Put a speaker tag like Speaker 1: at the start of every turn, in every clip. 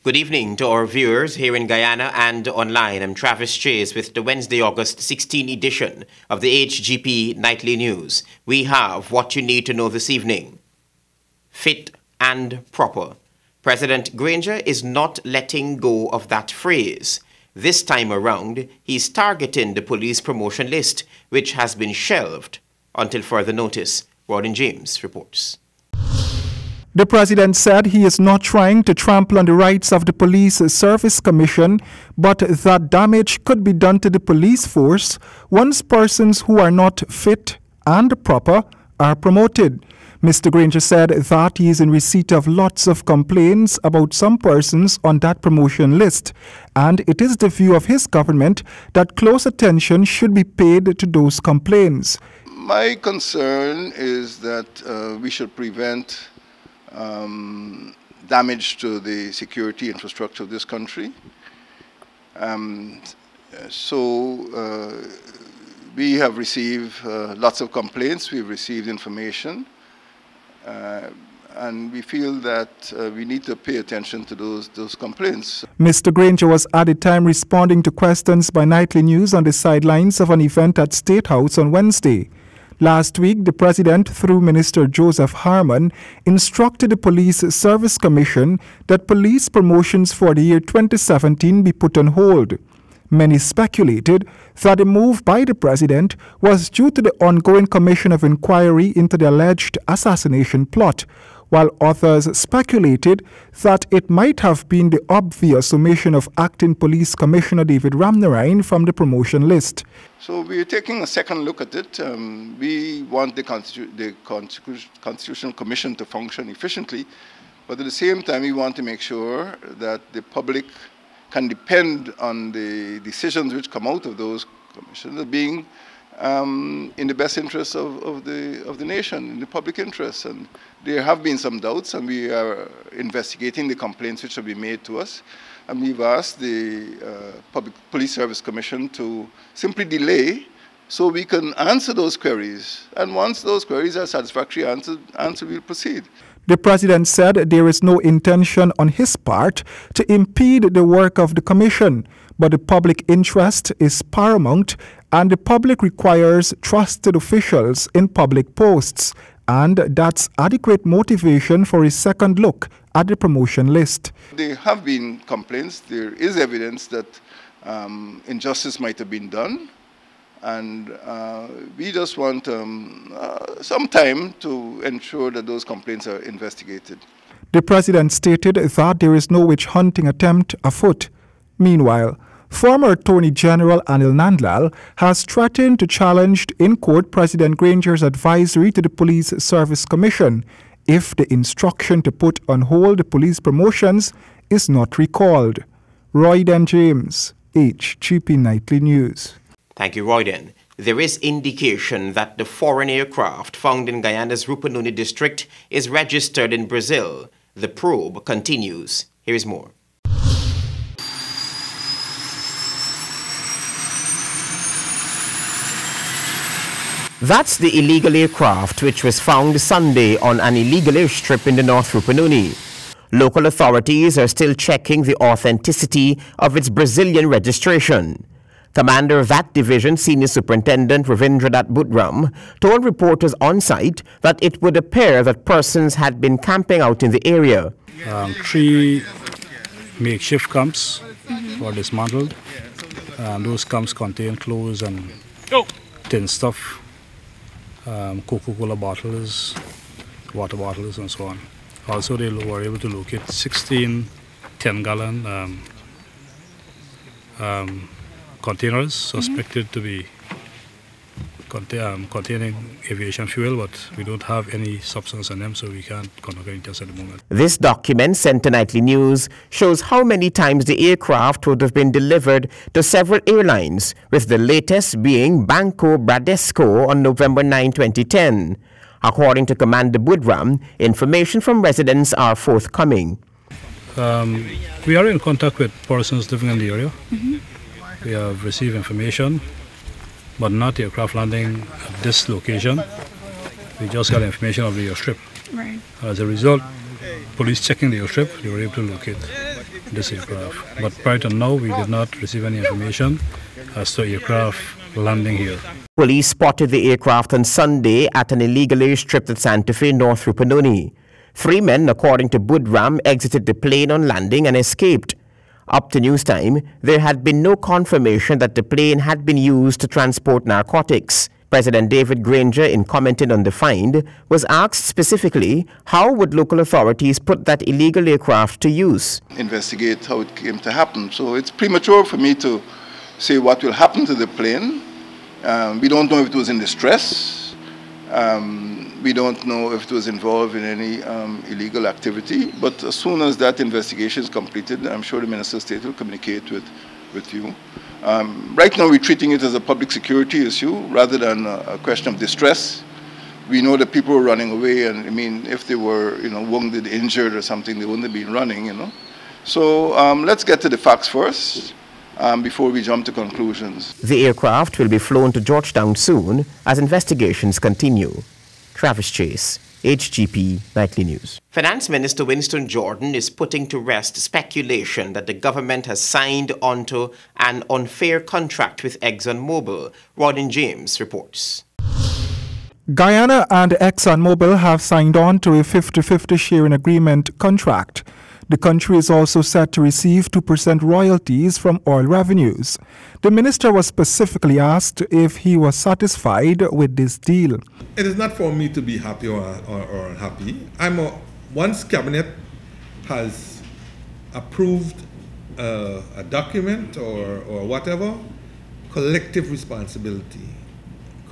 Speaker 1: Good evening to our viewers here in Guyana and online. I'm Travis Chase with the Wednesday, August 16 edition of the HGP Nightly News. We have what you need to know this evening. Fit and proper. President Granger is not letting go of that phrase. This time around, he's targeting the police promotion list, which has been shelved until further notice. Rawdon James reports.
Speaker 2: The president said he is not trying to trample on the rights of the Police Service Commission, but that damage could be done to the police force once persons who are not fit and proper are promoted. Mr. Granger said that he is in receipt of lots of complaints about some persons on that promotion list, and it is the view of his government that close attention should be paid to those complaints.
Speaker 3: My concern is that we should prevent damage to the security infrastructure of this country. We have received lots of complaints, we've received information, and we feel that we need to pay attention to those complaints.
Speaker 2: Mr. Granger was at the time responding to questions by Nightly News on the sidelines of an event at State House on Wednesday. Last week, the President, through Minister Joseph Harmon, instructed the Police Service Commission that police promotions for the year 2017 be put on hold. Many speculated that the move by the President was due to the ongoing Commission of Inquiry into the alleged assassination plot, while others speculated that it might have been the obvious omission of Acting Police Commissioner David Ramnarine from the promotion list.
Speaker 3: So we are taking a second look at it. We want the Constitutional Commission to function efficiently, but at the same time we want to make sure that the public can depend on the decisions which come out of those commissions being in the best interest of the nation, in the public interest. And there have been some doubts, and we are investigating the complaints which have been made to us. And we've asked the Public Police Service Commission to simply delay so we can answer those queries. And once those queries are satisfactorily answered, we'll proceed.
Speaker 2: The President said there is no intention on his part to impede the work of the Commission, but the public interest is paramount and the public requires trusted officials in public posts, and that's adequate motivation for a second look at the promotion list.
Speaker 3: There have been complaints. There is evidence that injustice might have been done, and we just want some time to ensure that those complaints are investigated.
Speaker 2: The President stated that there is no witch hunting attempt afoot. Meanwhile, former Attorney General Anil Nandlal has threatened to challenge in court President Granger's advisory to the Police Service Commission if the instruction to put on hold the police promotions is not recalled. Rawdon James, HGP Nightly News.
Speaker 1: Thank you, Rawdon. There is indication that the foreign aircraft found in Guyana's Rupununi district is registered in Brazil. The probe continues. Here is more. That's the illegal aircraft which was found Sunday on an illegal airstrip in the North Rupununi. Local authorities are still checking the authenticity of its Brazilian registration. Commander of that division, Senior Superintendent Ravindranath Budram, told reporters on site that it would appear that persons had been camping out in the area.
Speaker 4: 3 makeshift camps were dismantled. Those camps contain clothes and tin stuff, Coca-Cola bottles, water bottles, and so on. Also, they were able to locate 16 10-gallon containers suspected to be containing aviation fuel, but we don't have any substance in them, so we can't conduct any tests at the moment.
Speaker 1: This document, sent to Nightly News, shows how many times the aircraft would have been delivered to several airlines, with the latest being Banco Bradesco on November 9, 2010. According to Commander Budram, information from residents are forthcoming.
Speaker 4: We are in contact with persons living in the area. We have received information, but not aircraft landing at this location. We just got information of the airstrip.
Speaker 5: Right.
Speaker 4: As a result, police checking the airstrip, they were able to locate this aircraft. But prior to now, we did not receive any information as to aircraft landing here.
Speaker 1: Police spotted the aircraft on Sunday at an illegal airstrip at Santa Fe, North Rupununi. 3 men, according to Budram, exited the plane on landing and escaped. Up to news time, there had been no confirmation that the plane had been used to transport narcotics. President David Granger, in commenting on the find, was asked specifically how would local authorities put that illegal aircraft to use.
Speaker 3: Investigate how it came to happen. So it's premature for me to say what will happen to the plane. We don't know if it was in distress. We don't know if it was involved in any illegal activity. But as soon as that investigation is completed, I'm sure the Minister of State will communicate with you. Right now, we're treating it as a public security issue rather than a question of distress. We know that people are running away, and I mean, if they were, wounded, injured, or something, they wouldn't have been running, So let's get to the facts first before we jump to conclusions.
Speaker 1: The aircraft will be flown to Georgetown soon as investigations continue. Travis Chase, HGP Nightly News. Finance Minister Winston Jordan is putting to rest speculation that the government has signed onto an unfair contract with ExxonMobil. Rodin James reports.
Speaker 2: Guyana and ExxonMobil have signed on to a 50-50 sharing agreement contract. The country is also set to receive 2% royalties from oil revenues. The minister was specifically asked if he was satisfied with this deal.
Speaker 5: It is not for me to be happy or unhappy. Once cabinet has approved a document or whatever, collective responsibility.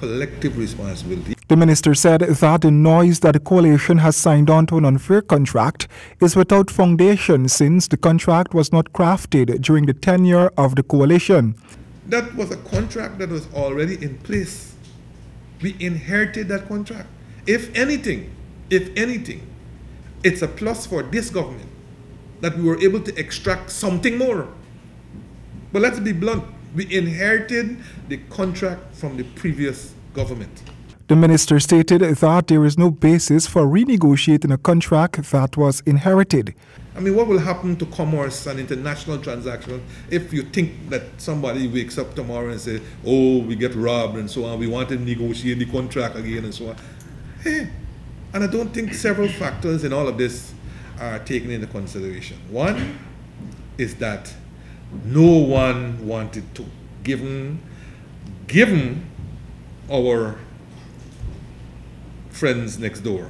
Speaker 2: The minister said that the noise that the coalition has signed on to an unfair contract is without foundation since the contract was not crafted during the tenure of the coalition.
Speaker 5: That was a contract that was already in place. We inherited that contract. If anything, it's a plus for this government that we were able to extract something more. But let's be blunt. We inherited the contract from the previous government.
Speaker 2: The minister stated that there is no basis for renegotiating a contract that was inherited.
Speaker 5: I mean, what will happen to commerce and international transactions if you think that somebody wakes up tomorrow and says, oh, we get robbed and so on, we want to negotiate the contract again and so on. Hey, and I don't think several factors in all of this are taken into consideration. One is that no one wanted to, given our friends next door.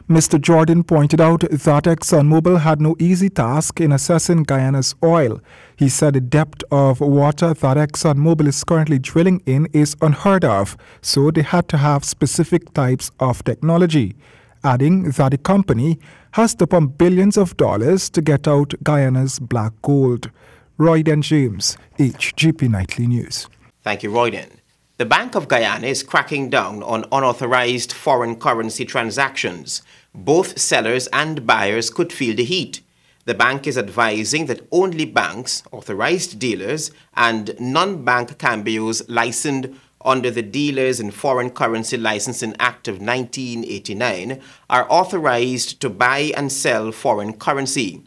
Speaker 2: Mr. Jordan pointed out that ExxonMobil had no easy task in assessing Guyana's oil. He said the depth of water that ExxonMobil is currently drilling in is unheard of, so they had to have specific types of technology, adding that the company has to pump billions of dollars to get out Guyana's black gold. Royden James, HGP Nightly News.
Speaker 1: Thank you, Royden. The Bank of Guyana is cracking down on unauthorized foreign currency transactions. Both sellers and buyers could feel the heat. The bank is advising that only banks, authorized dealers, and non-bank cambios licensed under the Dealers in Foreign Currency Licensing Act of 1989 are authorized to buy and sell foreign currency.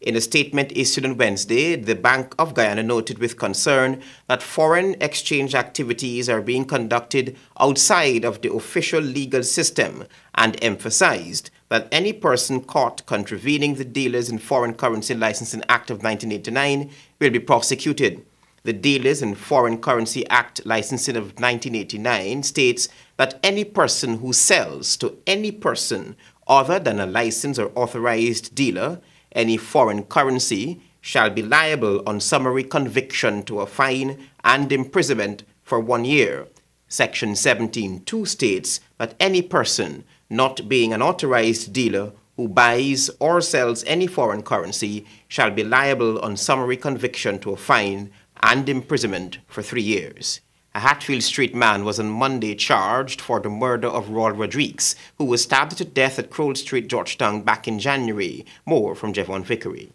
Speaker 1: In a statement issued on Wednesday, the Bank of Guyana noted with concern that foreign exchange activities are being conducted outside of the official legal system and emphasized that any person caught contravening the Dealers in Foreign Currency Licensing Act of 1989 will be prosecuted. The Dealers in Foreign Currency Act Licensing of 1989 states that any person who sells to any person other than a licensed or authorized dealer any foreign currency shall be liable on summary conviction to a fine and imprisonment for 1 year. Section 17(2) states that any person not being an authorized dealer who buys or sells any foreign currency shall be liable on summary conviction to a fine and imprisonment for 3 years. A Hatfield Street man was on Monday charged for the murder of Roy Rodriguez, who was stabbed to death at Crowell Street, Georgetown back in January. More from Jevon Vickery.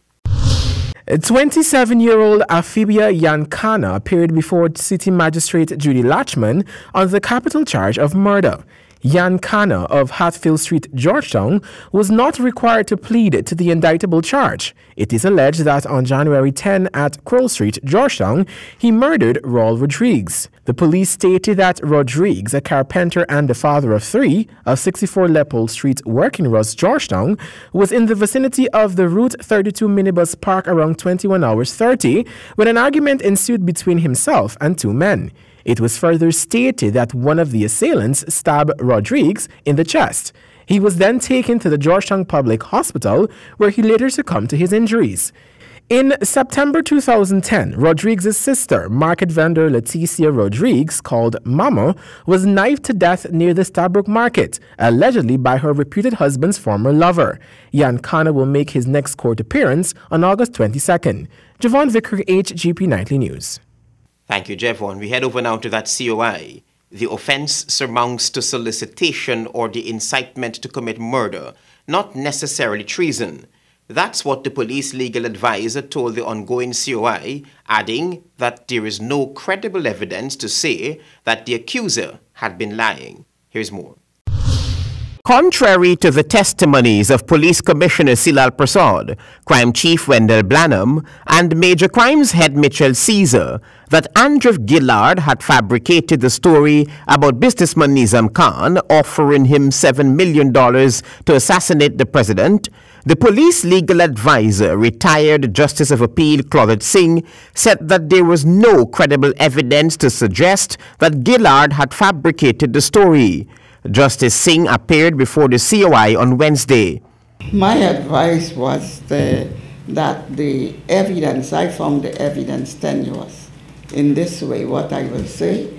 Speaker 6: 27-year-old Afibia Yankana appeared before City Magistrate Judy Latchman on the capital charge of murder. Jan Kana of Hatfield Street, Georgetown, was not required to plead to the indictable charge. It is alleged that on January 10 at Crowell Street, Georgetown, he murdered Raul Rodriguez. The police stated that Rodriguez, a carpenter and the father of three, of 64 Leopold Street, Working Ross, Georgetown, was in the vicinity of the Route 32 minibus park around 21 hours 30 when an argument ensued between himself and two men. It was further stated that one of the assailants stabbed Rodriguez in the chest. He was then taken to the Georgetown Public Hospital, where he later succumbed to his injuries. In September 2010, Rodriguez's sister, market vendor Leticia Rodriguez, called Mama, was knifed to death near the Stabrook Market, allegedly by her reputed husband's former lover. Jan Kana will make his next court appearance on August 22nd. Javon Vicker, HGP Nightly News.
Speaker 1: Thank you, Jevon. We head over now to that COI. The offense surmounts to solicitation or the incitement to commit murder, not necessarily treason. That's what the police legal advisor told the ongoing COI, adding that there is no credible evidence to say that the accuser had been lying. Here's more. Contrary to the testimonies of Police Commissioner Silal Prasad, Crime Chief Wendell Blanham, and Major Crimes Head Mitchell Caesar, that Andrew Gillard had fabricated the story about businessman Nizam Khan offering him $7 million to assassinate the president, the police legal advisor, retired Justice of Appeal Claudette Singh, said that there was no credible evidence to suggest that Gillard had fabricated the story. Justice Singh appeared before the COI on Wednesday.
Speaker 7: My advice was that the evidence, I found the evidence tenuous. In this way, what I will say,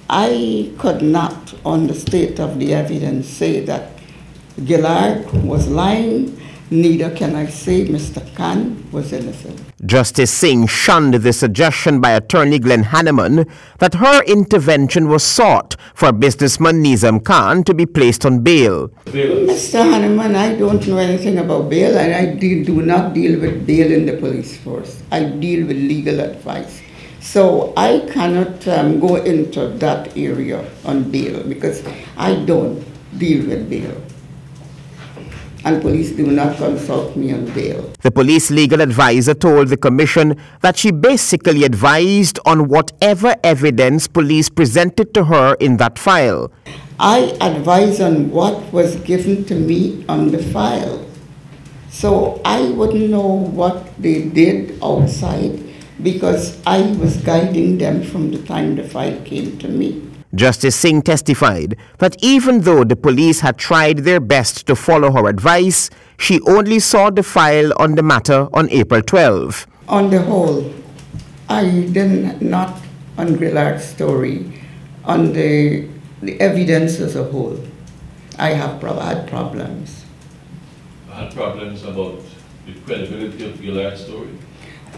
Speaker 7: I could not, on the state of the evidence, say that Gillard was lying. Neither can I say Mr. Khan was innocent.
Speaker 1: Justice Singh shunned the suggestion by attorney Glenn Hanneman that her intervention was sought for businessman Nizam Khan to be placed on bail.
Speaker 7: Mr. Hanneman, I don't know anything about bail, and I do not deal with bail in the police force. I deal with legal advice. So I cannot go into that area on bail because I don't deal with bail. And police do not consult me on bail.
Speaker 1: The police legal advisor told the commission that she basically advised on whatever evidence police presented to her in that file.
Speaker 7: I advise on what was given to me on the file. So I wouldn't know what they did outside because I was guiding them from the time the file came to me.
Speaker 1: Justice Singh testified that even though the police had tried their best to follow her advice, she only saw the file on the matter on April 12.
Speaker 7: On the whole, I did not on Gillard's story, on the evidence as a whole. I have had problems.
Speaker 8: Had problems about the credibility of Gillard's story?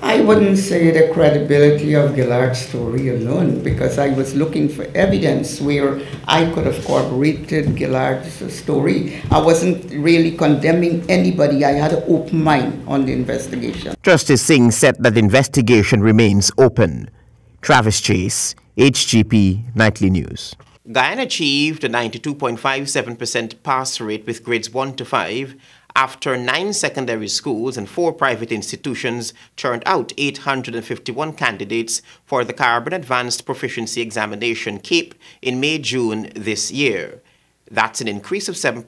Speaker 7: I wouldn't say the credibility of Gillard's story alone, because I was looking for evidence where I could have corroborated Gillard's story. I wasn't really condemning anybody. I had an open mind on the investigation.
Speaker 1: Justice Singh said that the investigation remains open. Travis Chase, HGP Nightly News. Guyana achieved a 92.57% pass rate with grades 1 to 5 after 9 secondary schools and 4 private institutions turned out 851 candidates for the Carbon Advanced Proficiency Examination CAPE in May-June this year. That's an increase of 7%.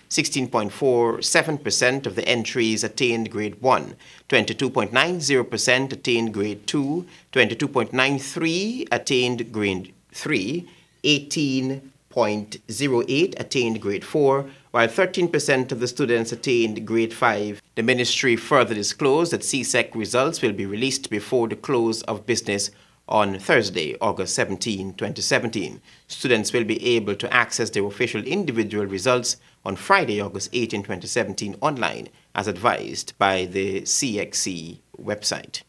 Speaker 1: 16.47% of the entries attained grade 1, 22.90% attained grade 2, 22.93% attained grade 3, 18.08% attained grade 4, while 13% of the students attained grade 5. The ministry further disclosed that CSEC results will be released before the close of business on Thursday, August 17, 2017. Students will be able to access their official individual results on Friday, August 18, 2017 online, as advised by the CXC website.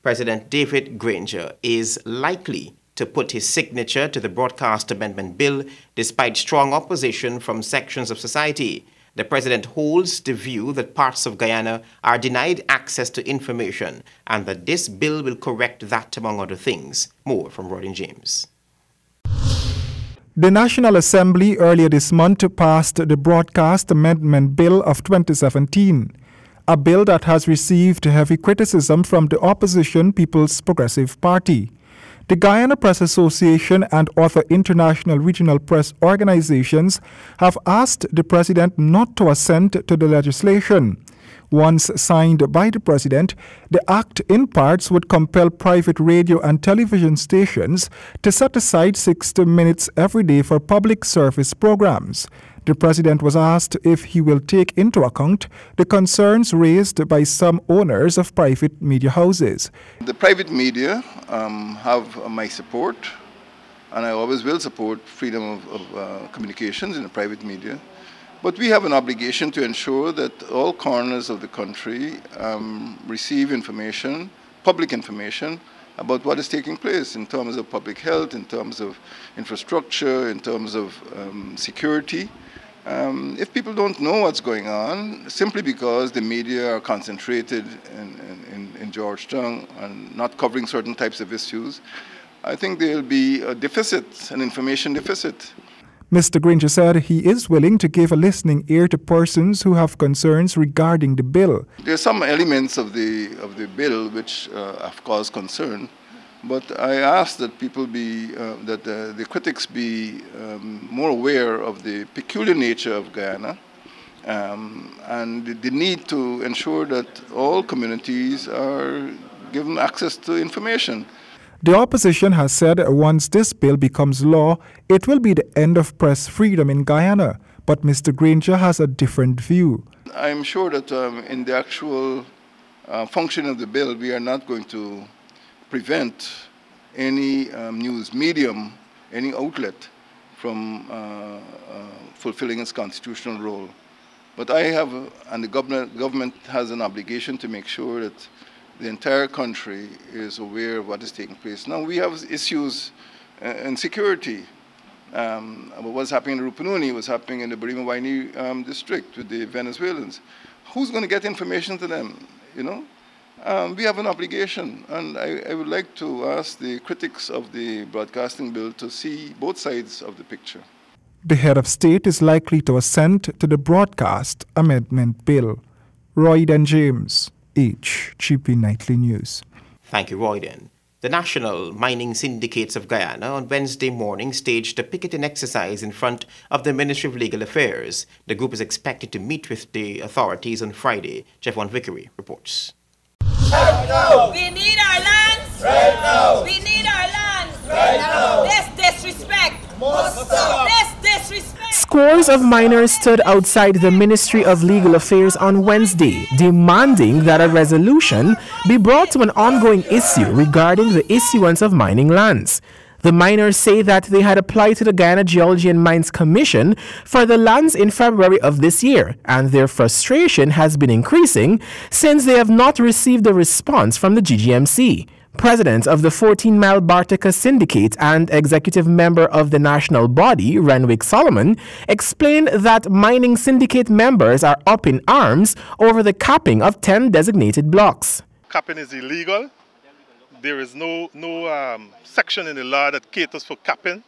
Speaker 1: President David Granger is likely to put his signature to the Broadcast Amendment Bill despite strong opposition from sections of society. The president holds the view that parts of Guyana are denied access to information and that this bill will correct that, among other things. More from Rodin James.
Speaker 2: The National Assembly earlier this month passed the Broadcast Amendment Bill of 2017, a bill that has received heavy criticism from the opposition People's Progressive Party. The Guyana Press Association and other international regional press organizations have asked the president not to assent to the legislation. Once signed by the president, the act in parts would compel private radio and television stations to set aside 60 minutes every day for public service programs. The president was asked if he will take into account the concerns raised by some owners of private media houses.
Speaker 3: The private media have my support, and I always will support freedom of communications in the private media. But we have an obligation to ensure that all corners of the country receive information, public information, about what is taking place in terms of public health, in terms of infrastructure, in terms of security. If people don't know what's going on, simply because the media are concentrated in Georgetown and not covering certain types of issues, I think there will be a deficit, an information deficit.
Speaker 2: Mr. Granger said he is willing to give a listening ear to persons who have concerns regarding the bill.
Speaker 3: There are some elements of the bill which have caused concern, but I ask that people be, that the critics be more aware of the peculiar nature of Guyana and the need to ensure that all communities are given access to information.
Speaker 2: The opposition has said once this bill becomes law, it will be the end of press freedom in Guyana. But Mr. Granger has a different view.
Speaker 3: I'm sure that in the actual function of the bill, we are not going to prevent any news medium, any outlet from fulfilling its constitutional role. But I have, and the government has an obligation to make sure that the entire country is aware of what is taking place. Now, we have issues in security. What's happening in Rupununi, what's happening in the Barima-Waini district with the Venezuelans. Who's going to get information to them, you know? We have an obligation, and I would like to ask the critics of the broadcasting bill to see both sides of the picture.
Speaker 2: The head of state is likely to assent to the Broadcast Amendment Bill. Royden James, HGP Nightly News.
Speaker 1: Thank you, Royden. The National Mining Syndicates of Guyana on Wednesday morning staged a picketing exercise in front of the Ministry of Legal Affairs. The group is expected to meet with the authorities on Friday. Jeff Van Vickery reports.
Speaker 9: Right now. We need our lands. Right now. We need our lands. Right now. This disrespect must stop. This disrespect.
Speaker 6: Scores of miners stood outside the Ministry of Legal Affairs on Wednesday, demanding that a resolution be brought to an ongoing issue regarding the issuance of mining lands. The miners say that they had applied to the Guyana Geology and Mines Commission for the lands in February of this year, and their frustration has been increasing since they have not received a response from the GGMC. President of the 14-Mile Bartica Syndicate and executive member of the national body, Renwick Solomon, explained that mining syndicate members are up in arms over the capping of 10 designated blocks.
Speaker 10: Capping is illegal. There is no section in the law that caters for capping.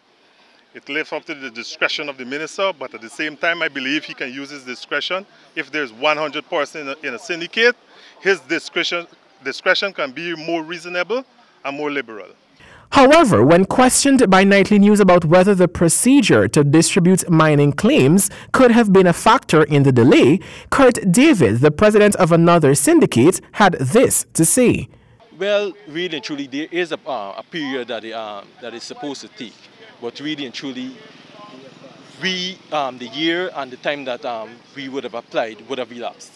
Speaker 10: It leaves up to the discretion of the minister, but at the same time, I believe he can use his discretion. If there's 100% in a syndicate, his discretion can be more reasonable and more liberal.
Speaker 6: However, when questioned by Nightly News about whether the procedure to distribute mining claims could have been a factor in the delay, Kurt David, the president of another syndicate, had this to say.
Speaker 11: Well, really and truly, there is a period that is supposed to take. But really and truly, the year and the time that we would have applied would have elapsed.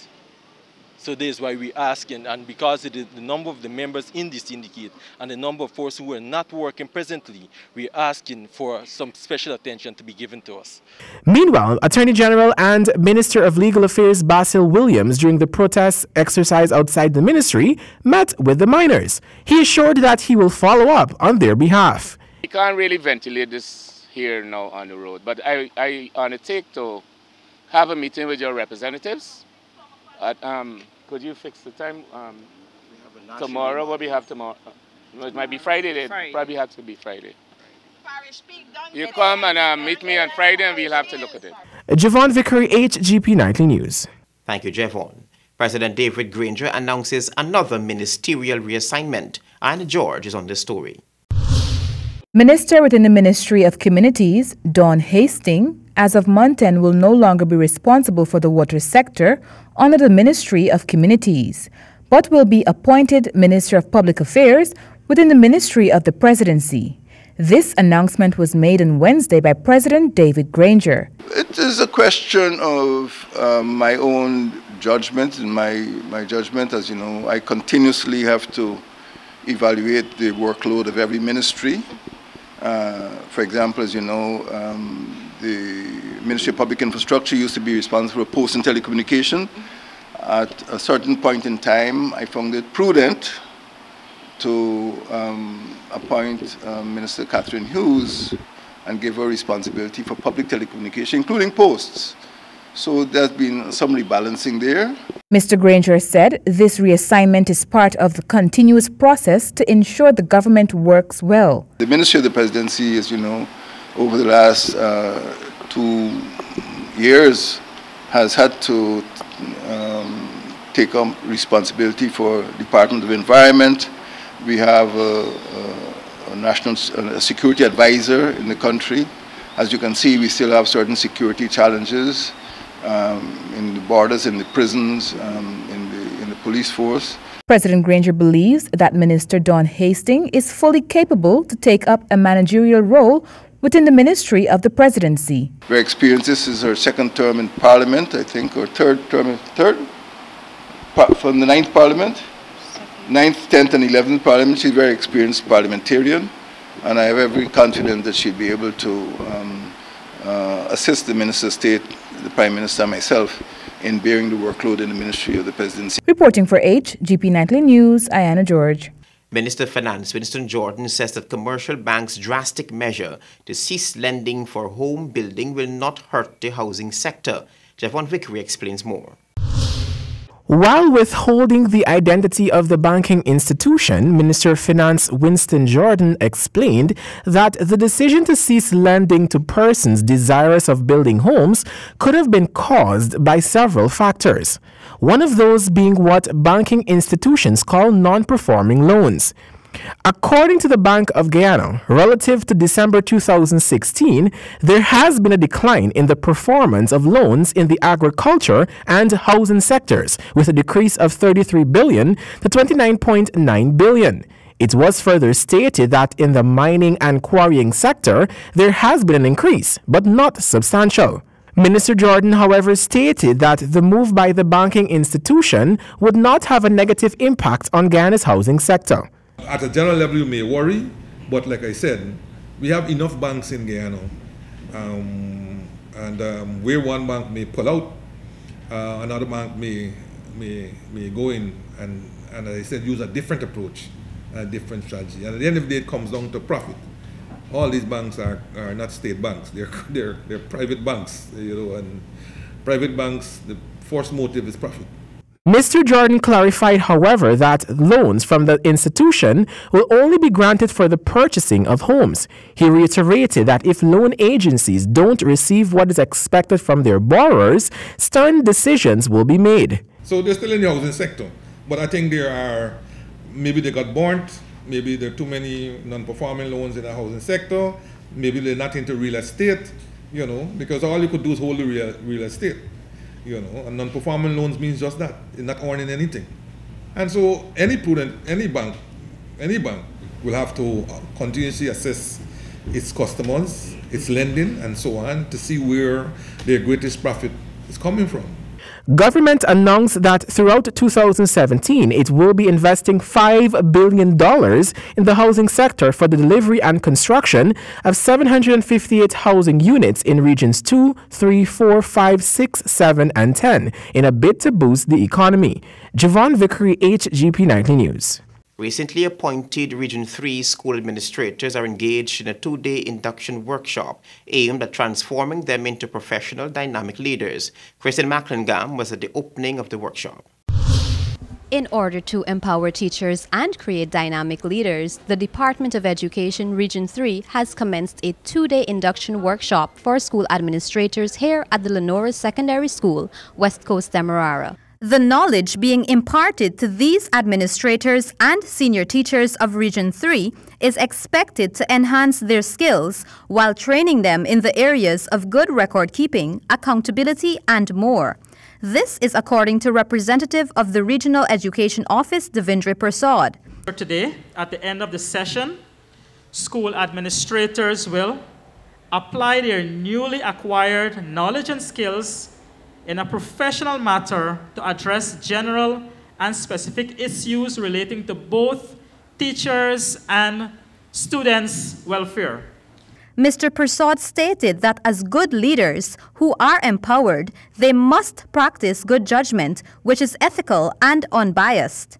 Speaker 11: So this is why we're asking, and because the number of the members in the syndicate and the number of forces who are not working presently, we're asking for some special attention to be given to us.
Speaker 6: Meanwhile, Attorney General and Minister of Legal Affairs Basil Williams, during the protest exercise outside the ministry, met with the miners. He assured that he will follow up on their behalf.
Speaker 12: We can't really ventilate this here now on the road, but I undertake to have a meeting with your representatives. Could you fix the time? Tomorrow, what we have tomorrow? It might be Friday then. Friday. Probably have to be Friday. You come and meet me on Friday and we'll have to look at it.
Speaker 6: Javon Vickery, HGP Nightly News.
Speaker 1: Thank you, Javon. President David Granger announces another ministerial reassignment. Anna George is on the story.
Speaker 13: Minister within the Ministry of Communities, Dawn Hastings, as of month end will no longer be responsible for the water sector under the Ministry of Communities, but will be appointed Minister of Public Affairs within the Ministry of the Presidency. This announcement was made on Wednesday by President David Granger.
Speaker 3: It is a question of my own judgment, and my judgment, as you know, I continuously have to evaluate the workload of every ministry. For example, as you know, the Ministry of Public Infrastructure used to be responsible for post and telecommunication. At a certain point in time, I found it prudent to appoint Minister Catherine Hughes and give her responsibility for public telecommunication, including posts. So there's been some rebalancing there.
Speaker 13: Mr. Granger said this reassignment is part of the continuous process to ensure the government works well.
Speaker 3: The Ministry of the Presidency, as you know, over the last 2 years has had to take on responsibility for Department of Environment. We have a national security advisor in the country. As you can see, we still have certain security challenges in the borders, in the prisons, in the police force.
Speaker 13: President Granger believes that Minister Dawn Hastings is fully capable to take up a managerial role within the Ministry of the Presidency.
Speaker 3: Very experienced. This is her second term in Parliament, I think, or third from the 9th Parliament. 9th, 10th and 11th Parliament. She's a very experienced parliamentarian, and I have every confidence that she'll be able to assist the Minister of State, the Prime Minister, and myself in bearing the workload in the Ministry of the Presidency.
Speaker 13: Reporting for HGP Nightly News, Anna George.
Speaker 1: Minister of Finance Winston Jordan says that commercial banks' drastic measure to cease lending for home building will not hurt the housing sector. Javon Vickery explains more.
Speaker 6: While withholding the identity of the banking institution, Minister of Finance Winston Jordan explained that the decision to cease lending to persons desirous of building homes could have been caused by several factors, one of those being what banking institutions call non-performing loans. According to the Bank of Guyana, relative to December 2016, there has been a decline in the performance of loans in the agriculture and housing sectors, with a decrease of 33 billion to 29.9 billion. It was further stated that in the mining and quarrying sector, there has been an increase, but not substantial. Minister Jordan, however, stated that the move by the banking institution would not have a negative impact on Guyana's housing sector.
Speaker 5: At a general level, you may worry, but like I said, we have enough banks in Guyana. Where one bank may pull out, another bank may go in and, as I said, use a different approach, a different strategy. And at the end of the day, it comes down to profit. All these banks are not state banks; they're private banks, you know. And private banks, the first motive is profit.
Speaker 6: Mr. Jordan clarified, however, that loans from the institution will only be granted for the purchasing of homes. He reiterated that if loan agencies don't receive what is expected from their borrowers, stern decisions will be made.
Speaker 5: So they're still in the housing sector, but I think maybe they got burnt, maybe there are too many non-performing loans in the housing sector, maybe they're not into real estate, you know, because all you could do is hold the real estate. You know, and non-performing loans means just that, it's not earning anything. And so any bank will have to continuously assess its customers, its lending, and so on, to see where their greatest profit is coming from.
Speaker 6: Government announced that throughout 2017, it will be investing $5 billion in the housing sector for the delivery and construction of 758 housing units in regions 2, 3, 4, 5, 6, 7, and 10 in a bid to boost the economy. Javon Vickery, HGP Nightly News.
Speaker 1: Recently appointed Region 3 school administrators are engaged in a 2-day induction workshop aimed at transforming them into professional, dynamic leaders. Kristen Macklingam was at the opening of the workshop.
Speaker 14: In order to empower teachers and create dynamic leaders, the Department of Education Region 3 has commenced a 2-day induction workshop for school administrators here at the Lenora Secondary School, West Coast Demerara. The knowledge being imparted to these administrators and senior teachers of Region 3 is expected to enhance their skills while training them in the areas of good record keeping, accountability, and more. This is according to representative of the Regional Education Office, Devendra Prasad.
Speaker 15: Today, at the end of the session, school administrators will apply their newly acquired knowledge and skills in a professional manner to address general and specific issues relating to both teachers and students' welfare.
Speaker 14: Mr. Prasad stated that as good leaders who are empowered, they must practice good judgment, which is ethical and unbiased.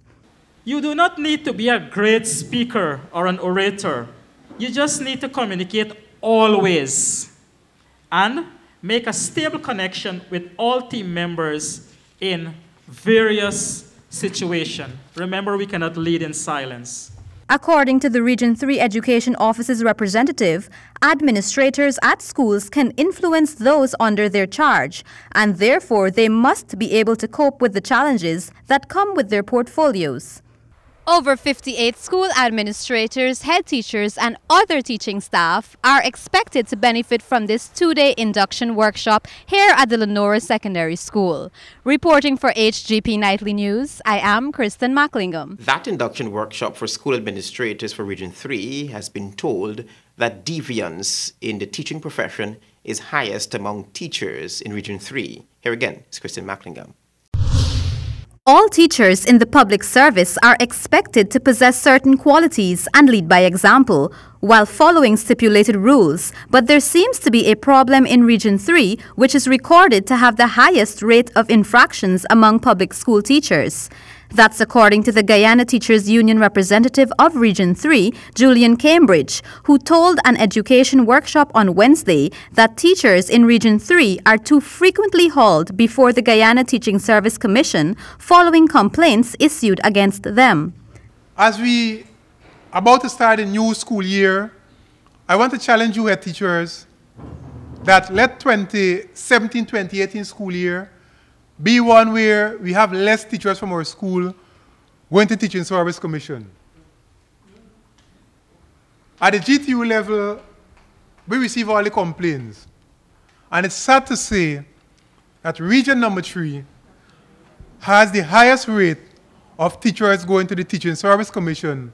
Speaker 15: You do not need to be a great speaker or an orator. You just need to communicate always and make a stable connection with all team members in various situations. Remember, we cannot lead in silence.
Speaker 14: According to the Region 3 Education Office's representative, administrators at schools can influence those under their charge, and therefore they must be able to cope with the challenges that come with their portfolios. Over 58 school administrators, head teachers, and other teaching staff are expected to benefit from this 2-day induction workshop here at the Lenora Secondary School. Reporting for HGP Nightly News, I am Kristen Macklingam.
Speaker 1: That induction workshop for school administrators for Region 3 has been told that deviance in the teaching profession is highest among teachers in Region 3. Here again is Kristen Macklingam.
Speaker 14: All teachers in the public service are expected to possess certain qualities and lead by example while following stipulated rules, but there seems to be a problem in Region 3, which is recorded to have the highest rate of infractions among public school teachers. That's according to the Guyana Teachers Union representative of Region 3, Julian Cambridge, who told an education workshop on Wednesday that teachers in Region 3 are too frequently hauled before the Guyana Teaching Service Commission following complaints issued against them.
Speaker 16: As we about to start a new school year, I want to challenge you head teachers that let 2017-2018 school year be one where we have less teachers from our school going to Teaching Service Commission. At the GTU level, we receive all the complaints. And it's sad to say that region number 3 has the highest rate of teachers going to the Teaching Service Commission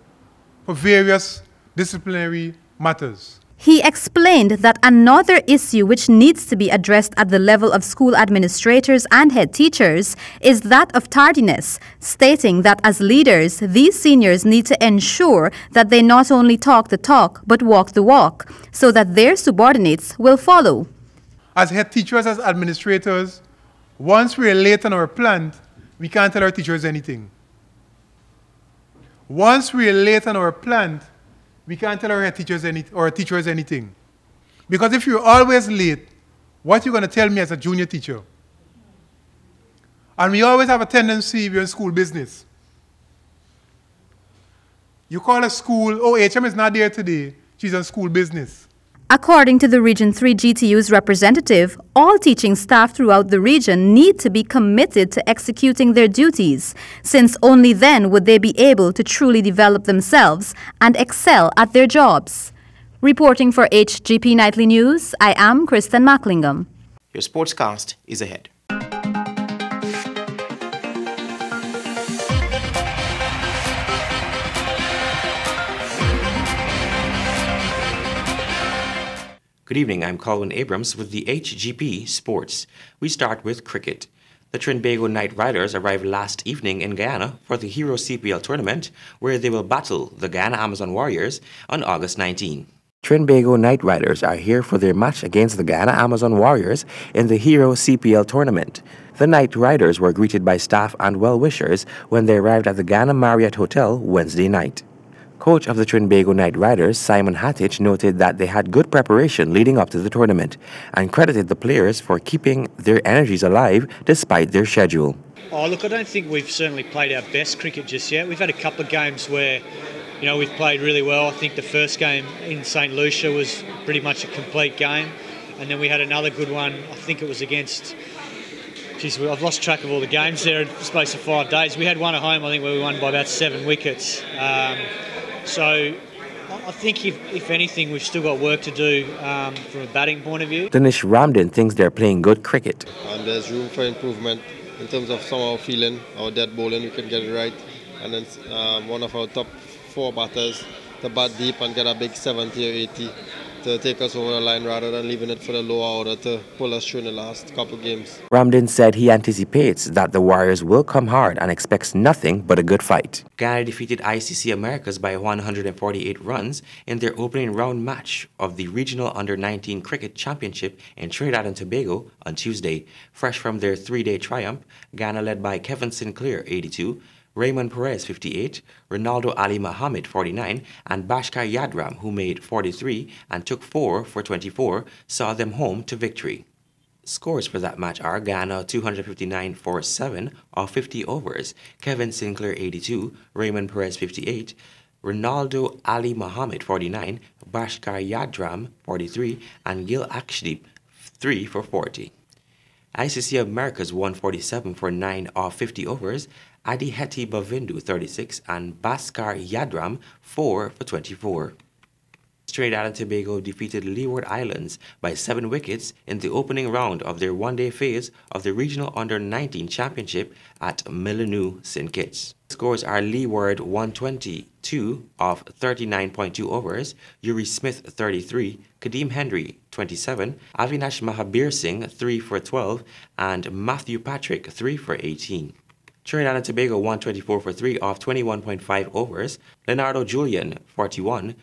Speaker 16: for various disciplinary matters.
Speaker 14: He explained that another issue which needs to be addressed at the level of school administrators and head teachers is that of tardiness, stating that as leaders, these seniors need to ensure that they not only talk the talk but walk the walk, so that their subordinates will follow.
Speaker 16: As head teachers, as administrators, once we're late on our plant, we can't tell our teachers anything. Once we're late on our plant, we can't tell our teachers anything. Because if you're always late, what are you going to tell me as a junior teacher? And we always have a tendency, we're in school business. You call a school, oh, HM is not there today, she's on school business.
Speaker 14: According to the Region 3 GTU's representative, all teaching staff throughout the region need to be committed to executing their duties, since only then would they be able to truly develop themselves and excel at their jobs. Reporting for HGP Nightly News, I am Kristen Macklingam.
Speaker 1: Your sportscast is ahead. Good evening, I'm Colin Abrams with the HGP Sports. We start with cricket. The Trinbago Knight Riders arrived last evening in Guyana for the Hero CPL tournament, where they will battle the Guyana Amazon Warriors on August 19. Trinbago Knight Riders are here for their match against the Guyana Amazon Warriors in the Hero CPL tournament. The Knight Riders were greeted by staff and well-wishers when they arrived at the Guyana Marriott Hotel Wednesday night.
Speaker 17: Coach of the Trinbago Knight Riders, Simon Hattich, noted that they had good preparation leading up to the tournament and credited the players for keeping their energies alive despite their schedule.
Speaker 18: Oh, look, I don't think we've certainly played our best cricket just yet. We've had a couple of games where, you know, we've played really well. I think the first game in St. Lucia was pretty much a complete game. And then we had another good one, I think it was against, geez, I've lost track of all the games there in the space of 5 days. We had one at home, I think, where we won by about 7 wickets. So I think if anything, we've still got work to do from a batting point of view.
Speaker 17: Danish Ramden thinks they're playing good cricket.
Speaker 19: And there's room for improvement in terms of some of our feeling, our dead bowling, we can get it right. And then one of our top 4 batters to bat deep and get a big 70 or 80 to take us over the line rather than leaving it for the lower order to pull us through in the last couple games.
Speaker 17: Ramden said he anticipates that the Warriors will come hard and expects nothing but a good fight. Ghana defeated ICC Americas by 148 runs in their opening round match of the Regional Under-19 Cricket Championship in Trinidad and Tobago on Tuesday. Fresh from their 3-day triumph, Ghana led by Kevin Sinclair, 82, Raymond Perez, 58, Ronaldo Ali Muhammad, 49, and Bashkar Yadram, who made 43 and took 4 for 24, saw them home to victory. Scores for that match are Ghana 259 for 7 of 50 overs, Kevin Sinclair, 82, Raymond Perez, 58, Ronaldo Ali Muhammad, 49, Bashkar Yadram, 43, and Gil Akshdeep, 3 for 40. ICC Americas 147 for 9 of 50 overs, Adi Heti Bavindu, 36, and Bhaskar Yadram, 4 for 24. Trinidad and Tobago defeated Leeward Islands by 7 wickets in the opening round of their one-day phase of the Regional Under-19 Championship at Millennium St. Kitts. Scores are Leeward 122 of 39.2 overs, Yuri Smith 33, Kadeem Henry 27, Avinash Mahabir Singh 3 for 12, and Matthew Patrick 3 for 18. Trinidad and Tobago 124 for 3 off 21.5 overs, Leonardo Julian 41,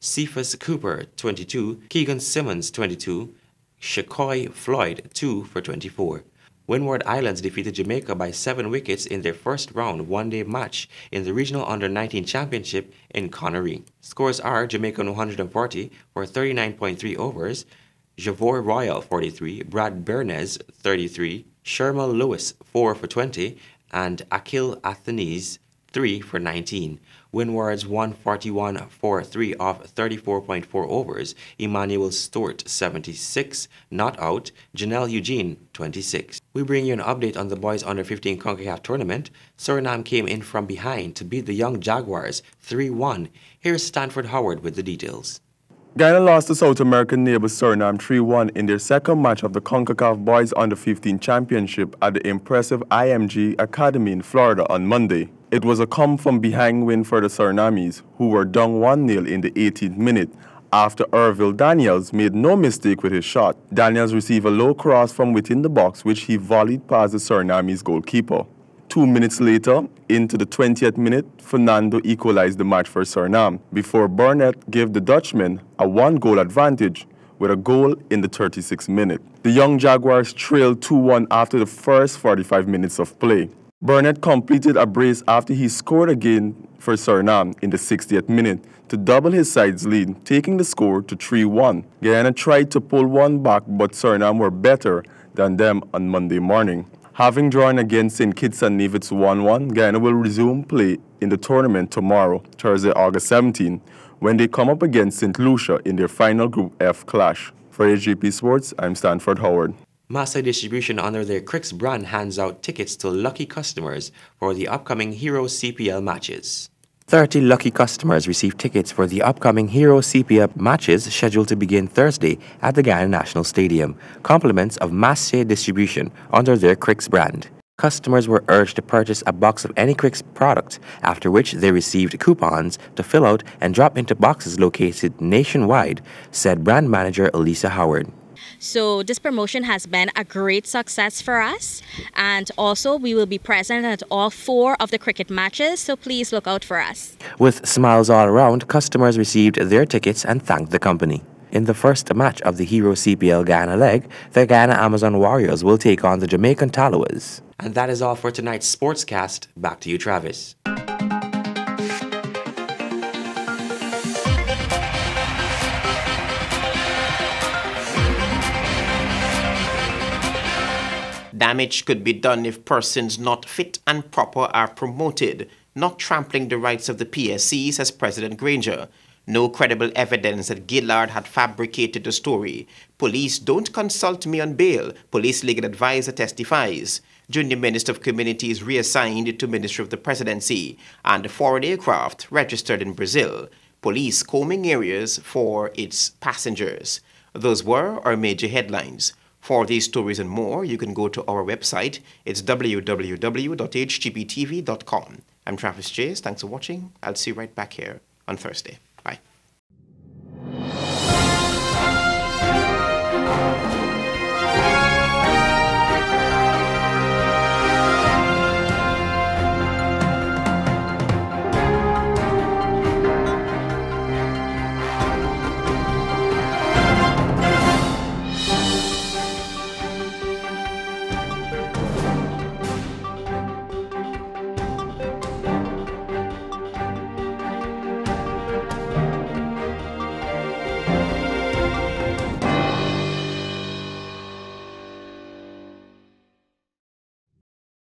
Speaker 17: Cephas Cooper 22, Keegan Simmons 22, Shakoy Floyd 2 for 24. Windward Islands defeated Jamaica by 7 wickets in their first round one-day match in the Regional Under-19 Championship in Conakry. Scores are Jamaica 140 for 39.3 overs, Javor Royal 43, Brad Bernes 33, Shermal Lewis 4 for 20, and Akil Athenes 3 for 19. Windwards 141 for 3 off 34.4 overs, Emmanuel Stewart 76, not out, Janelle Eugene 26. We bring you an update on the boys under 15 CONCACAF tournament. Suriname came in from behind to beat the young Jaguars 3-1. Here's Stanford Howard with the details.
Speaker 20: Ghana lost to South American neighbor Suriname 3-1 in their second match of the CONCACAF Boys Under 15 Championship at the impressive IMG Academy in Florida on Monday. It was a come-from-behind win for the Surinames, who were down 1-0 in the 18th minute after Ervil Daniels made no mistake with his shot. Daniels received a low cross from within the box, which he volleyed past the Surinames goalkeeper. 2 minutes later, into the 20th minute, Fernando equalized the match for Suriname before Burnett gave the Dutchmen a 1-goal advantage with a goal in the 36th minute. The young Jaguars trailed 2-1 after the first 45 minutes of play. Burnett completed a brace after he scored again for Suriname in the 60th minute to double his side's lead, taking the score to 3-1. Guyana tried to pull one back, but Suriname were better than them on Monday morning. Having drawn against St. Kitts and Nevis 1-1, Guyana will resume play in the tournament tomorrow, Thursday, August 17, when they come up against St. Lucia in their final Group F clash. For HGP Sports, I'm Stanford Howard.
Speaker 17: Master Distribution under their Cricks brand hands out tickets to lucky customers for the upcoming Hero CPL matches. 30 lucky customers received tickets for the upcoming Hero CPL matches scheduled to begin Thursday at the Guyana National Stadium, compliments of Master Distribution under their Cricks brand. Customers were urged to purchase a box of any Cricks product, after which they received coupons to fill out and drop into boxes located nationwide, said brand manager Elisa Howard.
Speaker 21: So this promotion has been a great success for us, and also we will be present at all 4 of the cricket matches, so please look out for us.
Speaker 17: With smiles all around, customers received their tickets and thanked the company. In the first match of the Hero CPL Guyana leg, the Guyana Amazon Warriors will take on the Jamaican Tallawahs. And that is all for tonight's sportscast. Back to you, Travis.
Speaker 1: And that is all for tonight's sportscast. Back to you, Travis. Damage could be done if persons not fit and proper are promoted, not trampling the rights of the PSC, says President Granger. No credible evidence that Gillard had fabricated the story. Police don't consult me on bail, police legal advisor testifies. Junior Minister of Communities reassigned to Ministry of the Presidency, and foreign aircraft registered in Brazil. Police combing areas for its passengers. Those were our major headlines. For these stories and more, you can go to our website. It's www.hgptv.com. I'm Travis Chase. Thanks for watching. I'll see you right back here on Thursday.